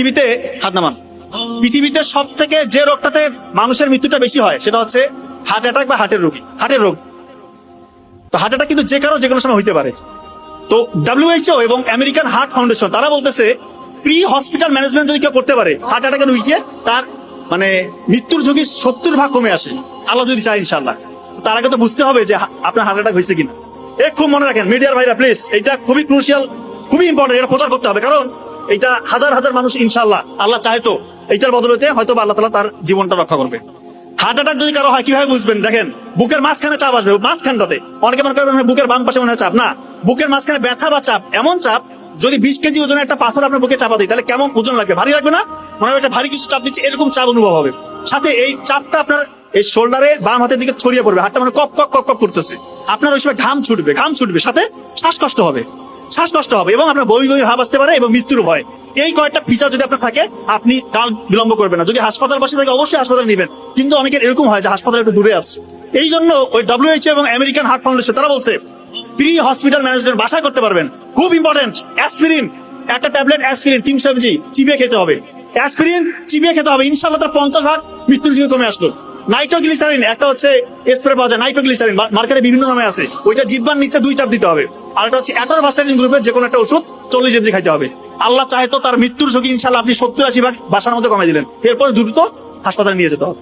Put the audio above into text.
পৃথিবীতে হাত নামান, পৃথিবীতে সব থেকে যে রোগটাতে মানুষের মৃত্যুটা বেশি হয় সেটা হচ্ছে হার্ট অ্যাটাক বা হার্টের রোগ। তো হার্ট অ্যাটাক কিন্তু যে কারো যে কোনো সময় হইতে পারে। তো WHO এবং আমেরিকান হার্ট ফাউন্ডেশন তারা বলতেছে প্রি হসপিটাল ম্যানেজমেন্ট যদি কেউ করতে পারে হার্ট অ্যাটাকের রোগীকে, তার মানে মৃত্যুর ঝুঁকি 70% কমে আসে, আল্লাহ যদি চায় ইনশাআল্লাহ। তার আগে তো বুঝতে হবে যে আপনার হার্ট অ্যাটাক হয়েছে কিনা। খুব মনে রাখেন মিডিয়ার ভাইরা প্লিজ, এটা খুবই ক্রুশিয়াল, খুবই ইম্পর্টেন্ট, এটা প্রচার করতে হবে। কারণ এটা হাজার হাজার মানুষ ইনশাআল্লাহ আল্লাহ চায় তো এইটার বদলতে হয়তো আল্লাহ তাআলা তার জীবনটা রক্ষা করবে। হার্ট অ্যাটাক যদি কারো হয় কিভাবে বুঝবেন? দেখেন বুকের মাঝখানে চাপ আসবে, মাঝখানটাতে। অনেকে মনে করবেন বুকের বাম পাশে মনে হয় চাপ, না, বুকের মাঝখানে ব্যথা বা চাপ, এমন চাপ যদি 20 কেজি ওজনের একটা পাথর আপনার বুকে চাপা দিই তাহলে কেমন ওজন লাগবে? ভারী লাগবে না? মনে হয় একটা ভারী কিছু চাপ দিচ্ছে, এরকম চাপ অনুভব হবে। সাথে এই চাপটা আপনার এই শোল্ডারে বাম হাতের দিকে ছড়িয়ে পড়বে, হাতটা মানে কপ কপ কপ কপ করতেছে, আপনার ওই সময় ঘাম ছুটবে, সাথে শ্বাসকষ্ট হবে এবং আপনার বমি ভাব আসতে পারে এবং মৃত্যুর ভয়। এই কয়েকটা ফিচার যদি আপনার থাকে আপনি কাল বিলম্ব করবেন না। যদি হাসপাতাল পাশে থাকে অবশ্যই হাসপাতাল নেবেন, কিন্তু অনেকের এরকম হয় যে হাসপাতাল একটু দূরে আছে। এই জন্য ওই WHO এবং আমেরিকান হার্ট ফাউন্ডেশন তারা বলছে প্রি হসপিটাল ম্যানেজমেন্ট বাসায় করতে পারবেন। খুব ইম্পর্টেন্ট, অ্যাসপিরিন, একটা ট্যাবলেট অ্যাসপিরিন 300 mg চিবিয়ে খেতে হবে। অ্যাসপিরিন চিবিয়ে খেতে হবে, ইনশাআল্লাহ তার 50% মৃত্যুর ঝুঁকি কমে আসলো। নাইট্রোগ্লিসারিন একটা হচ্ছে স্প্রে পাওয়া যায়, নাইট্রোগ্লিসারিন মার্কেটে বিভিন্ন নামে আছে, ওইটা জিহ্বার নিচে 2 চাপ দিতে হবে। আর এটা হচ্ছে অ্যাটরভাস্টাটিন গ্রুপের যে কোনো একটা ওষুধ 40 mg খাইতে হবে। আল্লাহ চাহে তো তার মৃত্যুর ঝুঁকি ইনশাআল্লাহ আপনি 70-80% বাসার মধ্যে কমাই দিলেন, এরপর দ্রুত হাসপাতালে নিয়ে যেতে হবে।